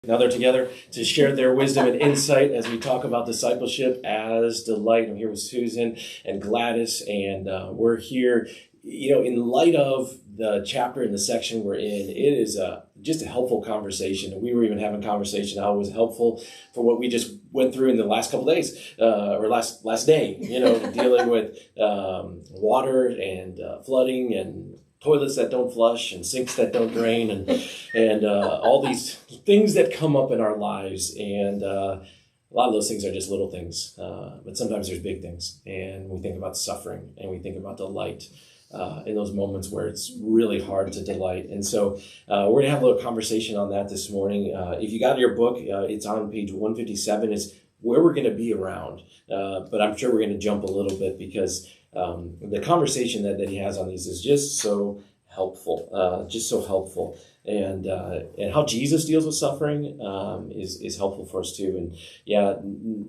Now they're together to share their wisdom and insight as we talk about discipleship as delight. I'm here with Susan and Gladys, and we're here, in light of the chapter in the section we're in. It is just a helpful conversation. We were even having a conversation how it was helpful for what we just went through in the last couple of days, or last day, dealing with water and flooding and toilets that don't flush and sinks that don't drain and all these things that come up in our lives. And a lot of those things are just little things, but sometimes there's big things. And we think about suffering and we think about delight in those moments where it's really hard to delight. And so we're going to have a little conversation on that this morning. If you got your book, it's on page 157 is where we're going to be around. But I'm sure we're going to jump a little bit because the conversation that he has on these is just so helpful, and how Jesus deals with suffering is helpful for us too. And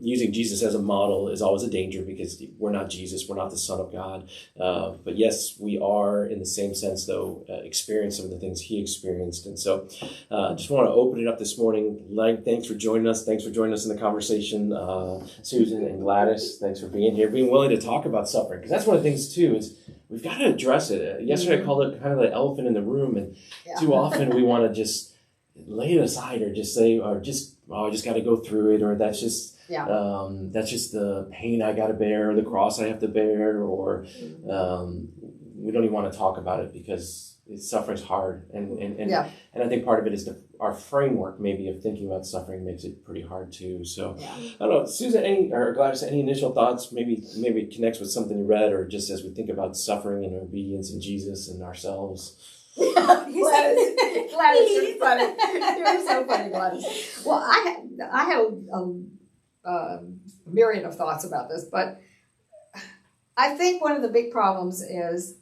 using Jesus as a model is always a danger because we're not Jesus, we're not the Son of God. But yes, we are in the same sense though, experience some of the things he experienced. And so just want to open it up this morning. Thanks for joining us. Thanks for joining us in the conversation. Susan and Gladys, thanks for being here, being willing to talk about suffering. Because that's one of the things too is we've got to address it. Yesterday I called it kind of the elephant in the room, and too often we want to just lay it aside or just say, I just got to go through it, or that's just the pain I got to bear, or the cross I have to bear, or we don't even want to talk about it because suffering's hard, and I think part of it is our framework maybe of thinking about suffering makes it pretty hard too. So I don't know, Susan, or Gladys, any initial thoughts? Maybe it connects with something you read, or just as we think about suffering and obedience in Jesus and ourselves. Gladys, you're funny. You're so funny, Gladys. Well, I have a myriad of thoughts about this, but I think one of the big problems is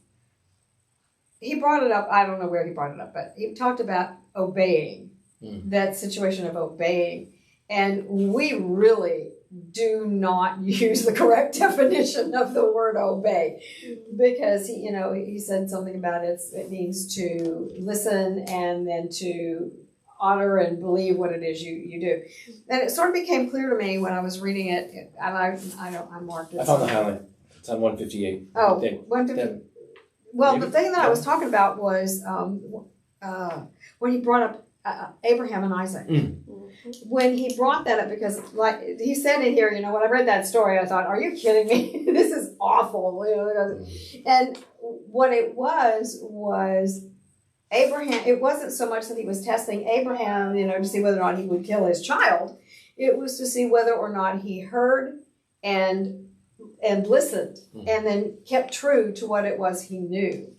he brought it up. I don't know where he brought it up, but he talked about obeying, that situation of obeying. And we really do not use the correct definition of the word obey, because he said something about it means to listen and then to honor and believe what it is you do. And it sort of became clear to me when I was reading it, and I marked it. I found the highlight. It's on 158. Oh, 158. Well, maybe? The thing that I was talking about was when he brought up Abraham and Isaac. When he brought that up, because like he said in here, when I read that story, I thought, are you kidding me? This is awful. And what it was Abraham, it wasn't so much that he was testing Abraham, to see whether or not he would kill his child. It was to see whether or not he heard and listened and then kept true to what it was he knew.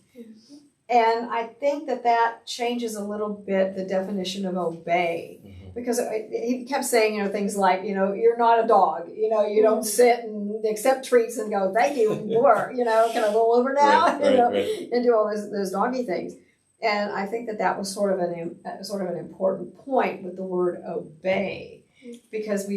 And I think that changes a little bit the definition of obey, because he kept saying, things like, you're not a dog, you don't sit and accept treats and go, thank you, more, can I roll over now, and do all those doggy things. And I think that was sort of an important point with the word obey, because I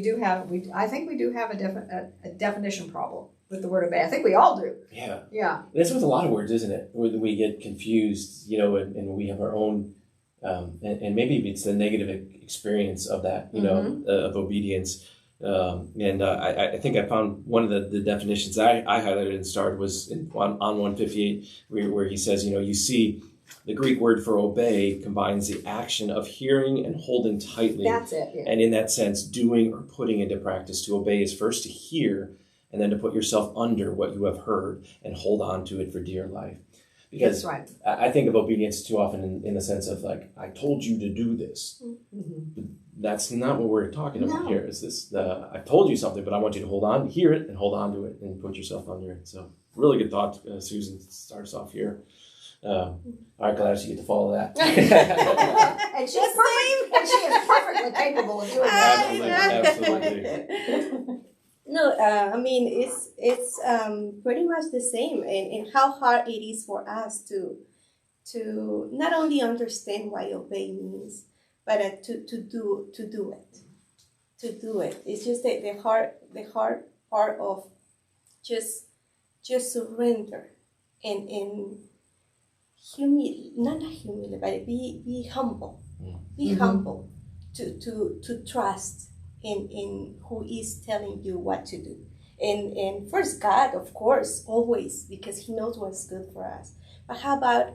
think we do have a definition problem with the word obey. I think we all do. Yeah. That's with a lot of words, isn't it? We get confused, and we have our own, and maybe it's the negative experience of that, of obedience. And I think I found one of the definitions I highlighted and started was on 158, where he says, you see, the Greek word for obey combines the action of hearing and holding tightly. That's it. Yeah. And in that sense, doing or putting into practice. To obey is first to hear, and then to put yourself under what you have heard and hold on to it for dear life. Because that's right. I think of obedience too often in the sense of like, I told you to do this. But that's not what we're talking about here. Is this I told you something, but I want you to hear it and hold on to it and put yourself under it. So really good thought, Susan, starts off here. All right, Gladys, you get to follow that. And she is perfectly capable of doing that. Absolutely. No, I mean it's pretty much the same, and how hard it is for us to not only understand what obey means, but to do it. It's just the hard part of just surrender and humility, not humility, but be humble. Be humble to trust in who is telling you what to do. And first God, of course, always, because he knows what's good for us. But how about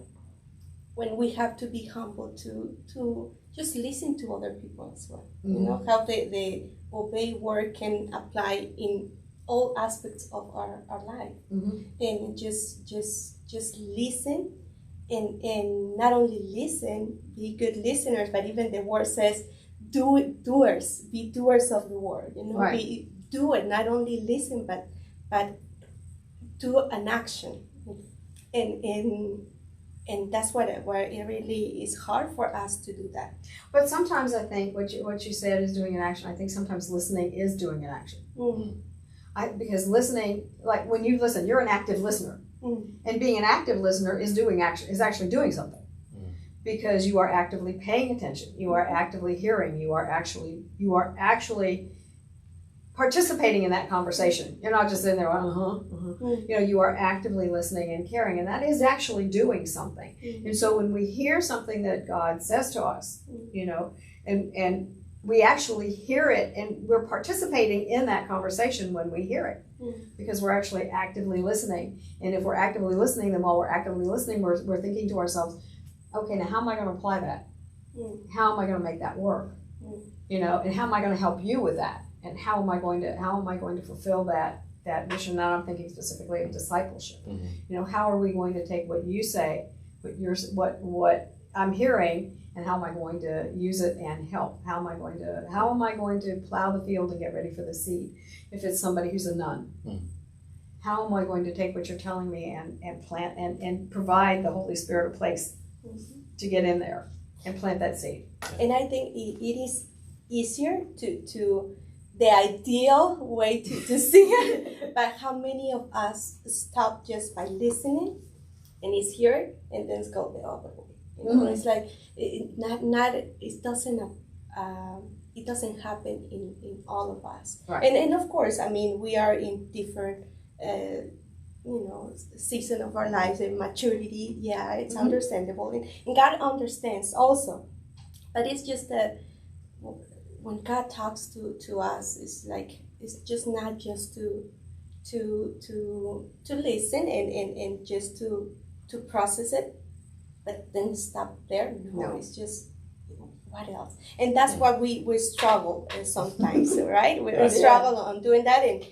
when we have to be humble to just listen to other people as well? Mm-hmm. You know, how the obey word can apply in all aspects of our life. Mm-hmm. And just listen, and not only listen, be good listeners, but even the word says, be doers of the word. You know, right. Do it, not only listen, but do an action. And that's where it really is hard for us to do that. But sometimes I think what you said is doing an action. I think sometimes listening is doing an action. Mm-hmm. Because listening, like when you listen, you're an active listener. Mm-hmm. And being an active listener is actually doing something. Mm-hmm. Because you are actively paying attention. You are actively hearing. You are actually participating in that conversation. You're not just sitting there, Mm-hmm. You know, you are actively listening and caring, and that is actually doing something. Mm-hmm. And so when we hear something that God says to us, you know, and we actually hear it, and we're participating in that conversation when we hear it, because we're actually actively listening. And if we're actively listening, then while we're actively listening, we're thinking to ourselves, okay, now how am I going to apply that? How am I going to make that work? You know, and how am I going to help you with that? And how am I going to fulfill that mission? Now I'm thinking specifically of discipleship. Mm-hmm. You know, how are we going to take what you say, what I'm hearing, and how am I going to use it and help? How am I going to plow the field and get ready for the seed? If it's somebody who's a nun, how am I going to take what you're telling me and plant and provide the Holy Spirit a place to get in there and plant that seed? And I think it is easier to the ideal way to see it, but how many of us stop just by listening, and it's here, and then go the other way? You know, it's like it doesn't happen in all of us. Right. And of course, I mean, we are in different season of our lives and maturity. Yeah, it's understandable, and God understands also, but it's just that when God talks to us, it's just not just to listen and just to process it, but then stop there. No, it's just, what else? And that's why we struggle sometimes, right? We struggle on doing that. And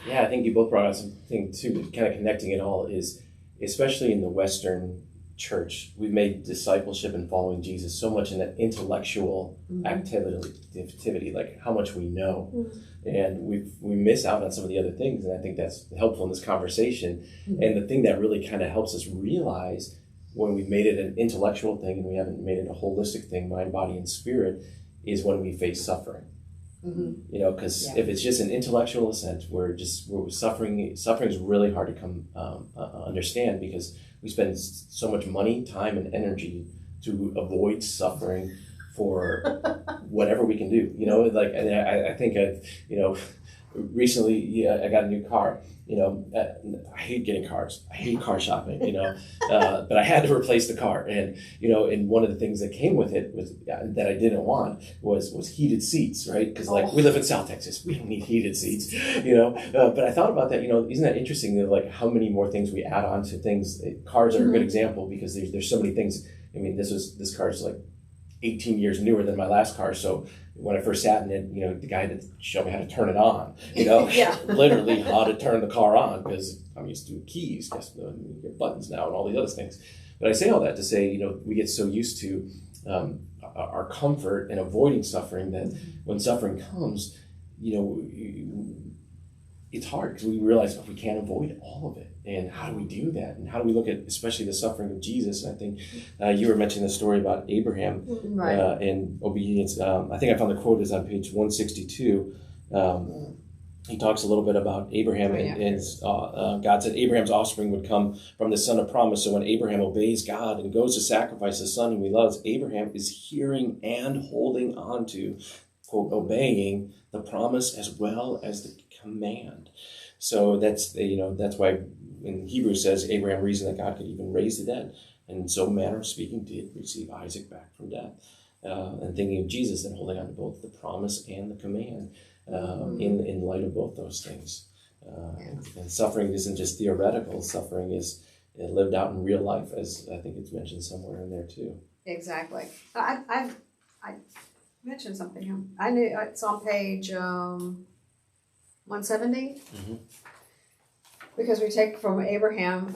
yeah, I think you both brought out something too, kind of connecting it all is, especially in the Western church, we've made discipleship and following Jesus so much in that intellectual activity, like how much we know, and we miss out on some of the other things. And I think that's helpful in this conversation. And the thing that really kind of helps us realize when we've made it an intellectual thing and we haven't made it a holistic thing, mind, body, and spirit, is when we face suffering. You know, because if it's just an intellectual ascent, we're suffering is really hard to understand, because we spend so much money, time, and energy to avoid suffering for whatever we can do. You know, like, and I think recently I got a new car. You know, I hate getting cars. I hate car shopping. You know, but I had to replace the car, and you know, and one of the things that came with it was that I didn't want was heated seats, right? Because like we live in South Texas, we don't need heated seats. You know, but I thought about that. You know, isn't that interesting that like how many more things we add on to things? Cars are a good example, because there's so many things. I mean, this car is like 18 years newer than my last car, so when I first sat in it, you know, the guy that showed me how to turn it on, you know, literally how to turn the car on, because I'm used to keys, just buttons now and all these other things. But I say all that to say, you know, we get so used to our comfort and avoiding suffering that when suffering comes, you know, it's hard, because we realize we can't avoid all of it. And how do we do that? And how do we look at especially the suffering of Jesus? And I think you were mentioning the story about Abraham and obedience. I think I found the quote is on page 162. He talks a little bit about Abraham, and God said Abraham's offspring would come from the son of promise. So when Abraham obeys God and goes to sacrifice his son whom he loves, Abraham is hearing and holding on to, quote, obeying the promise as well as the command. So that's why in Hebrews says Abraham reasoned that God could even raise the dead, and in so manner of speaking did receive Isaac back from death. and thinking of Jesus and holding on to both the promise and the command in light of both those things. And suffering isn't just theoretical. Suffering is lived out in real life, as I think it's mentioned somewhere in there too. Exactly. I mentioned something here. I knew it's on page 170 because we take from Abraham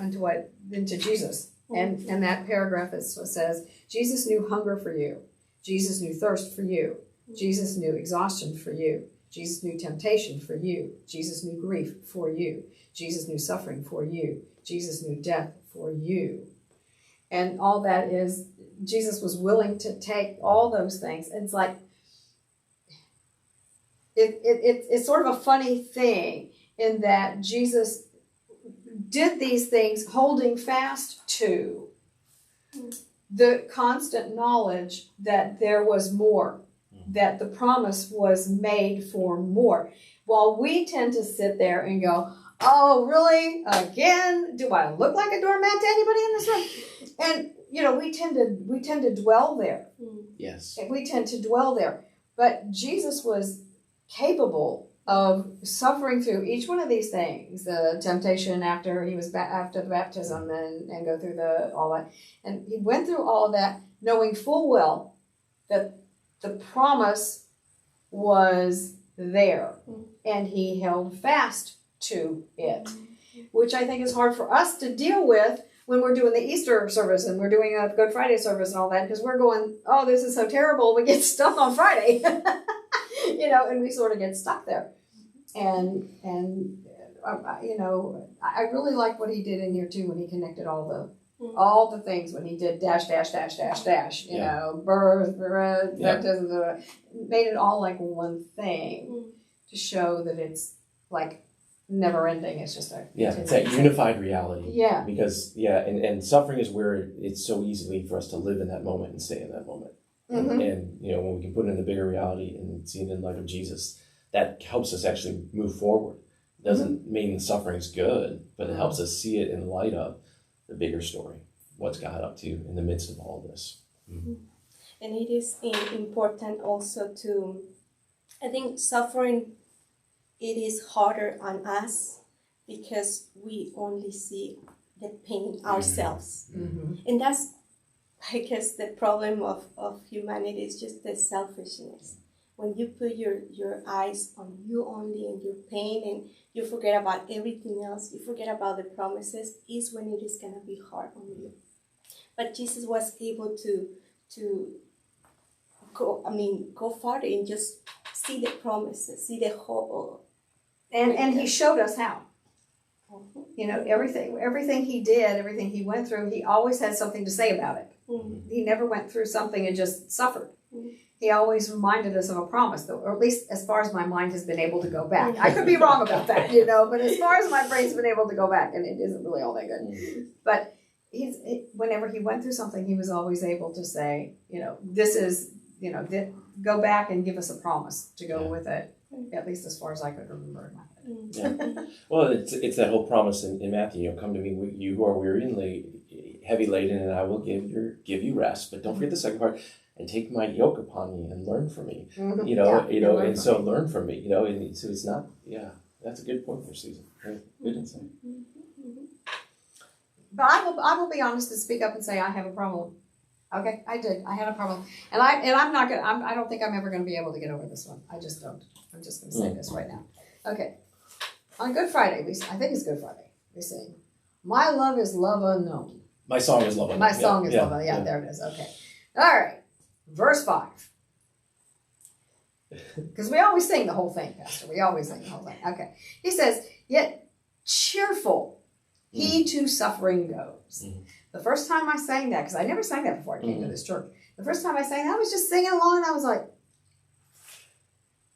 into Jesus, and that paragraph says Jesus knew hunger for you, Jesus knew thirst for you, Jesus knew exhaustion for you, Jesus knew temptation for you, Jesus knew grief for you, Jesus knew suffering for you, Jesus knew death for you, and all that is Jesus was willing to take all those things. And it's like it's sort of a funny thing in that Jesus did these things holding fast to the constant knowledge that there was more, that the promise was made for more. While we tend to sit there and go, oh, really? Again? Do I look like a doormat to anybody in this room? And, we tend to dwell there. Yes. We tend to dwell there. But Jesus was capable of suffering through each one of these things, the temptation after the baptism and go through all that. And he went through all of that knowing full well that the promise was there, and he held fast to it, which I think is hard for us to deal with when we're doing the Easter service and we're doing a Good Friday service and all that, because we're going, oh, this is so terrible, we get stuck on Friday. And we sort of get stuck there. And I really like what he did in here too when he connected all the things, when he did dash, birth, baptism, made it all like one thing to show that it's like never ending. It's just it's that unified reality. Yeah. Because and suffering is where it's so easily for us to live in that moment and stay in that moment. Mm-hmm. And when we can put it in the bigger reality and see it in light of Jesus, that helps us actually move forward. It doesn't mean the suffering's good, but it helps us see it in light of the bigger story. What's God up to in the midst of all this? And it is important also I think suffering, it is harder on us because we only see the pain ourselves. And that's, I guess, the problem of humanity is just the selfishness. When you put your eyes on you only and your pain, and you forget about everything else, you forget about the promises, is when it is going to be hard on you. But Jesus was able to go farther and just see the promises, see the hope. And he showed us how. Everything he did, everything he went through, he always had something to say about it. He never went through something and just suffered. He always reminded us of a promise, or at least as far as my mind has been able to go back. I could be wrong about that, but as far as my brain's been able to go back, and it isn't really all that good. But whenever he went through something, he was always able to say, this is, go back and give us a promise to go with it, at least as far as I could remember in my head. Yeah. Well, it's that whole promise in Matthew, come to me, you who are weary and heavy laden, and I will give you rest. But don't forget the second part, and take my yoke upon me and learn from me. And so learn from me, and so it's not, that's a good point for Susan. Good insight. But I will be honest and speak up and say I have a problem. Okay, I did. I had a problem, and I'm not gonna. I don't think I'm ever gonna be able to get over this one. I just don't. I'm just gonna say this right now. Okay, on Good Friday, I think it's Good Friday. We sing, "My love is love unknown." My song is love unknown. My song is love unknown. Yeah, there it is. Okay, all right. Verse 5. Because we always sing the whole thing, Pastor. We always sing the whole thing. Okay. He says, "Yet cheerful he to suffering goes." The first time I sang that, because I never sang that before I came to this church. The first time I sang that, I was just singing along, and I was like,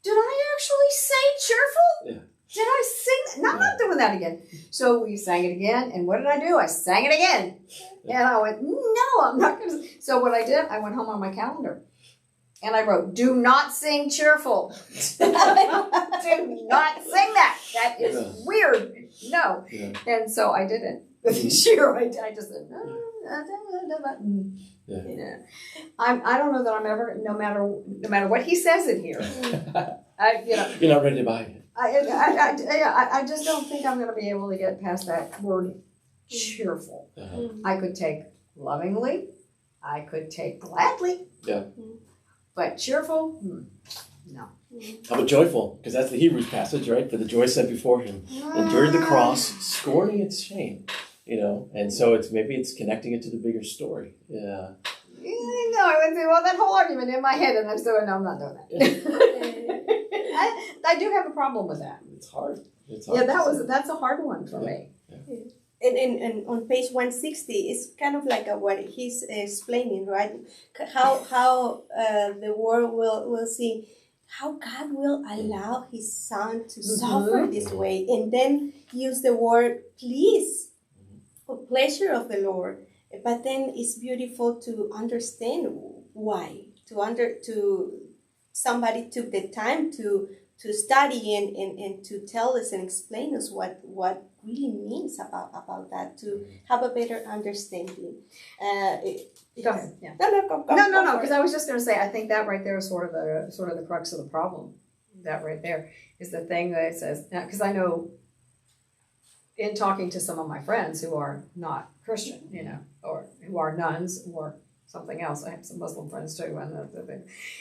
did I actually say cheerful? Yeah. Did I sing? No, I'm not doing that again. So we sang it again, and what did I do? I sang it again. And I went, no, I'm not going to. So what I did, I went home on my calendar, and I wrote, do not sing cheerful. Do not sing that. That is weird. No. Yeah. And so I didn't. This year, I just said, no. Yeah. You know, I don't know that I'm ever, no matter what he says in here, You're not ready to buy it. I just don't think I'm going to be able to get past that word cheerful. Uh-huh. I could take lovingly, I could take gladly, Yeah. but cheerful, no. How about joyful? Because that's the Hebrews passage, right? For the joy set before him, endured the cross, scorning its shame. And so it's connecting it to the bigger story. Yeah. No, I would say, well, that whole argument in my head, and I'm so, no, I'm not doing that. I do have a problem with that. It's hard. Yeah, that's a hard one for me. Yeah. And on page 160, it's kind of like what he's explaining, right? How the world will see how God will allow His Son to suffer this way, and then use the word please, for pleasure of the Lord. But then it's beautiful to understand why. To somebody took the time to study and to tell us and explain us what really means about that, to have a better understanding. Go ahead. Yeah. No. Because I was just going to say, I think that right there is sort of the crux of the problem. That right there is the thing that it says, because I know in talking to some of my friends who are not Christian, or who are nuns or something else. I have some Muslim friends too,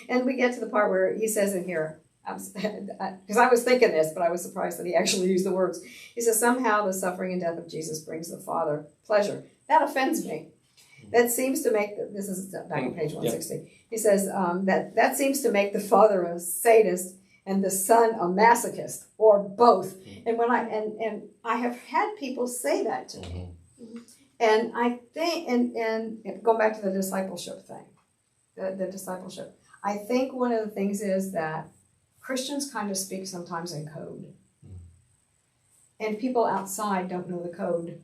and we get to the part where he says in here, because I was thinking this, but I was surprised that he actually used the words. He says, somehow the suffering and death of Jesus brings the Father pleasure. That offends me. That seems to make, this is back on page 160. Yep. He says that seems to make the Father a sadist and the Son a masochist, or both. And when I have had people say that to me. And I think, and going back to the discipleship thing, the discipleship, I think one of the things is that Christians kind of speak sometimes in code. And people outside don't know the code.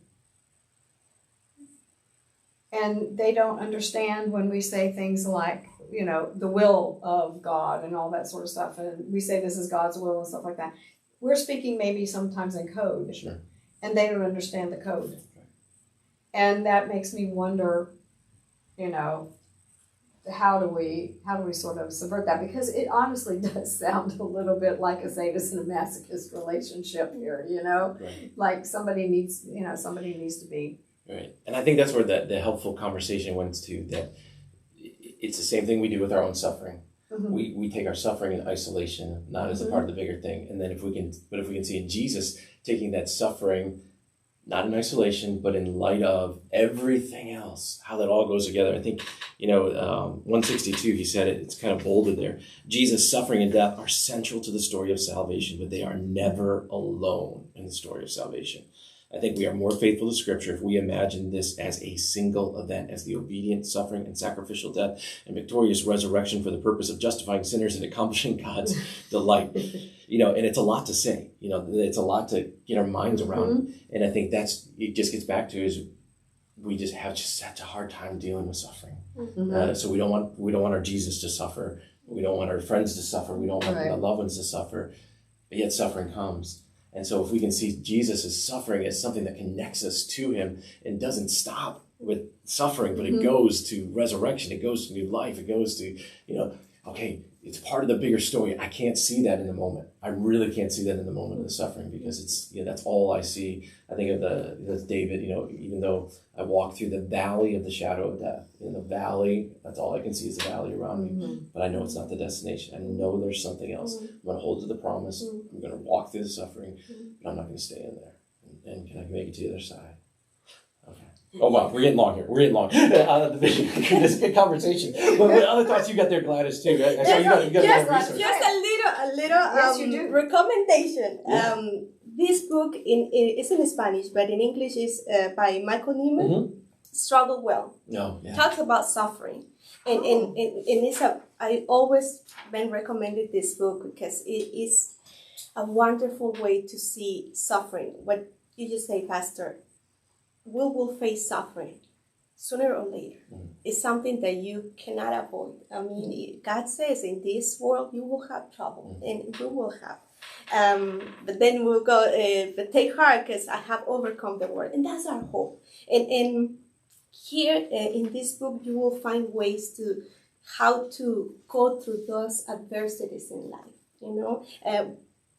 And they don't understand when we say things like, the will of God and all that sort of stuff. And we say this is God's will and stuff like that. We're speaking maybe sometimes in code. Sure. And they don't understand the code. And that makes me wonder, how do we sort of subvert that? Because it honestly does sound a little bit like a sadist and a masochist relationship here, Right. Like somebody needs to be. Right. And I think that's where the helpful conversation went to, that it's the same thing we do with our own suffering. Mm-hmm. We take our suffering in isolation, not as a part of the bigger thing. And then if we can see in Jesus taking that suffering, not in isolation, but in light of everything else, how that all goes together. I think, 162, he said it, it's kind of bolded there. Jesus' suffering and death are central to the story of salvation, but they are never alone in the story of salvation. I think we are more faithful to Scripture if we imagine this as a single event, as the obedient suffering and sacrificial death and victorious resurrection for the purpose of justifying sinners and accomplishing God's delight. And it's a lot to say. It's a lot to get our minds around. And I think it just gets back to is we just have such a hard time dealing with suffering. So we don't want our Jesus to suffer. We don't want our friends to suffer. We don't want our loved ones to suffer. But yet suffering comes. And so if we can see Jesus' suffering as something that connects us to him and doesn't stop with suffering, but it goes to resurrection, it goes to new life, it goes to, okay, it's part of the bigger story. I can't see that in the moment. I really can't see that in the moment of the suffering, because it's, that's all I see. I think of the David, even though I walk through the valley of the shadow of death, in the valley, that's all I can see is the valley around me. But I know it's not the destination. I know there's something else. I'm going to hold to the promise. I'm going to walk through the suffering, but I'm not going to stay in there. And can I make it to the other side? Okay. Oh, wow, we're getting long here. This is a good conversation. What other thoughts you got there, Gladys, too? I saw you got a lot of research. Just a little recommendation. Yeah. This book is in Spanish, but in English is by Michael Newman. Struggle Well. No, yeah. Talks about suffering. And it's I always been recommended this book because it is a wonderful way to see suffering. What you just say, Pastor, we will face suffering sooner or later. It's something that you cannot avoid. I mean, God says in this world you will have trouble, and you will have. But then we'll go, but take heart because I have overcome the world. And that's our hope. And here in this book, you will find ways to how to go through those adversities in life.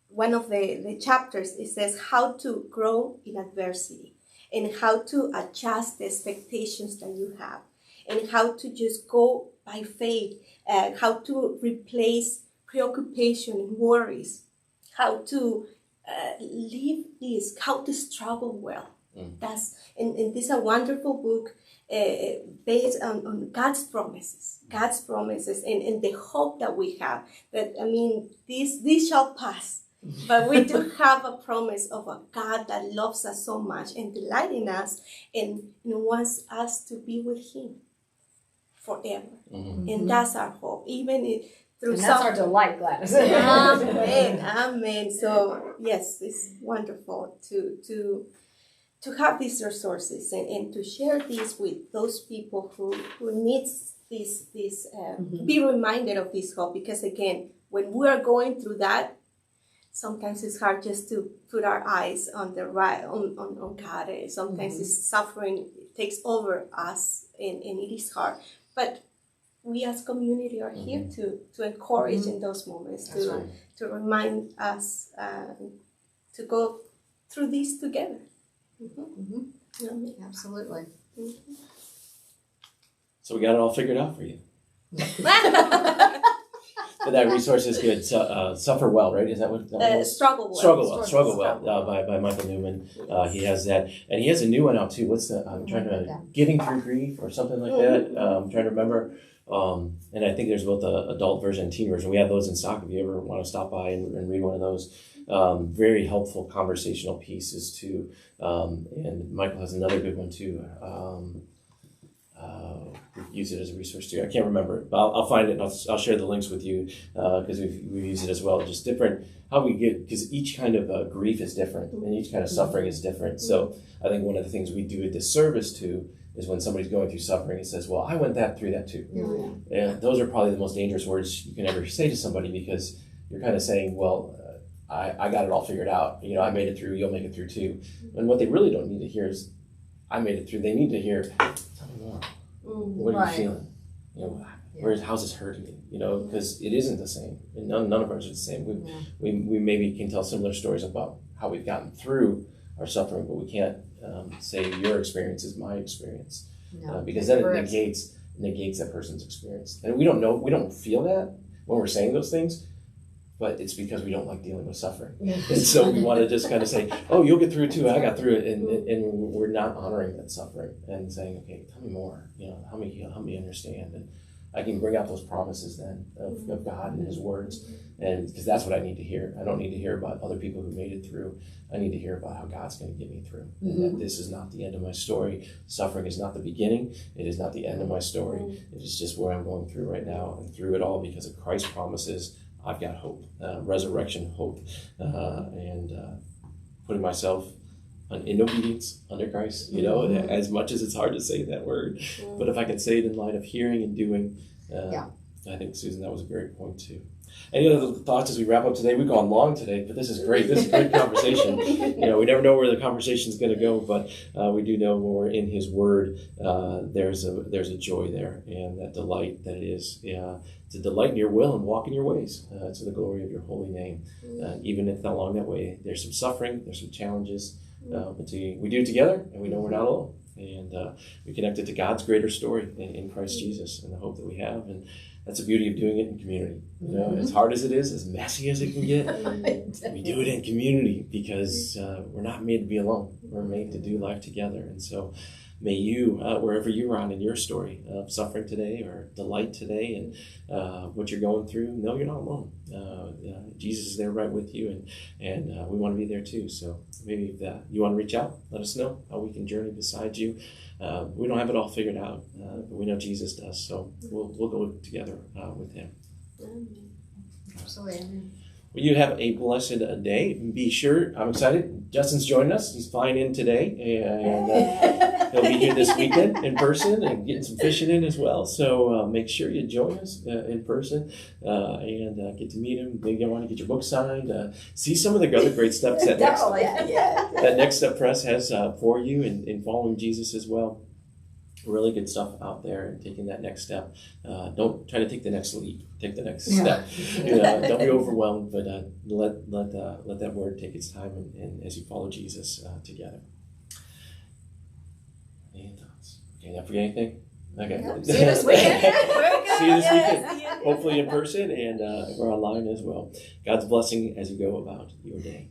One of the chapters, it says how to grow in adversity and how to adjust the expectations that you have and how to just go by faith, how to replace preoccupation and worries, how to live this, how to struggle well. And this is a wonderful book based on God's promises and the hope that we have that, this shall pass. But we do have a promise of a God that loves us so much and delights in us and wants us to be with Him forever. And that's our hope. Even through that's our delight, Gladys. Amen. So yes, it's wonderful to have these resources and to share this with those people who needs this be reminded of this hope, because again, when we are going through that, sometimes it's hard just to put our eyes on on God. Sometimes this suffering takes over us and it is hard. But we as community are here to encourage in those moments, to remind us to go through this together. Absolutely. So we got it all figured out for you. But that resource is good. Suffer Well, right? Is that what that was? Struggle Well. Struggle Well by Michael Newman. He has that. And he has a new one out too. What's the, I'm trying to, Getting Through Grief or something like that. I'm trying to remember. And I think there's both the adult version and teen version. We have those in stock if you ever want to stop by and read one of those. Very helpful conversational pieces too. And Michael has another good one too. Use it as a resource too. I can't remember it, but I'll find it and I'll share the links with you because we've used it as well. Just different how we get, because each kind of grief is different and each kind of suffering is different. So I think one of the things we do a disservice to is when somebody's going through suffering and says, well, I went through that too. Yeah, those are probably the most dangerous words you can ever say to somebody, because you're kind of saying, well, I got it all figured out. I made it through, you'll make it through too. And what they really don't need to hear is, I made it through. They need to hear, tell me more. What are you feeling? How's this hurting you? Because it isn't the same. And none of ours are the same. We maybe can tell similar stories about how we've gotten through our suffering, but we can't say your experience is my experience, because then it negates that person's experience. And we don't feel that when we're saying those things, but it's because we don't like dealing with suffering. And so we want to just kind of say, oh, you'll get through it too. I got through it. And we're not honoring that suffering and saying, okay, tell me more. Help me understand. And I can bring out those promises then of God and His words. And because that's what I need to hear. I don't need to hear about other people who made it through. I need to hear about how God's going to get me through. And that this is not the end of my story. Suffering is not the beginning. It is not the end of my story. It is just what I'm going through right now. And through it all, because of Christ's promises, I've got hope, resurrection hope, and putting myself in obedience under Christ, as much as it's hard to say that word. But if I can say it in light of hearing and doing, I think, Susan, that was a great point too. Any other thoughts as we wrap up today? We've gone long today, but this is great. This is a great conversation. We never know where the conversation is going to go, but we do know when we're in His Word, there's a joy there, and that delight that it is to delight in your will and walk in your ways to the glory of your holy name. Even if along that way there's some suffering, there's some challenges, but we do it together, and we know we're not alone. And we connect it to God's greater story in Christ Jesus and the hope that we have. And that's the beauty of doing it in community. As hard as it is, as messy as it can get, we do it in community because we're not made to be alone. We're made to do life together. And so may you, wherever you are on in your story of suffering today or delight today and what you're going through, know you're not alone. Jesus is there right with you, and we want to be there too. So maybe if you want to reach out, let us know how we can journey beside you. We don't have it all figured out, but we know Jesus does. So we'll go together with Him. Absolutely. Well, you have a blessed day. Be sure, I'm excited. Justin's joining us. He's flying in today, and he'll be here this weekend in person and getting some fishing in as well. So make sure you join us in person and get to meet him. Maybe you want to get your book signed. See some of the other great steps that Next Step Press has for you in following Jesus as well. really good stuff out there and taking that next step. Don't try to take the next leap. Take the next Yeah. step. Don't be overwhelmed, but let that word take its time and as you follow Jesus together. Any thoughts? Okay, did I forget anything? Okay. Yep. See you this weekend. See you this weekend. Yes. Hopefully in person and we're online as well. God's blessing as you go about your day.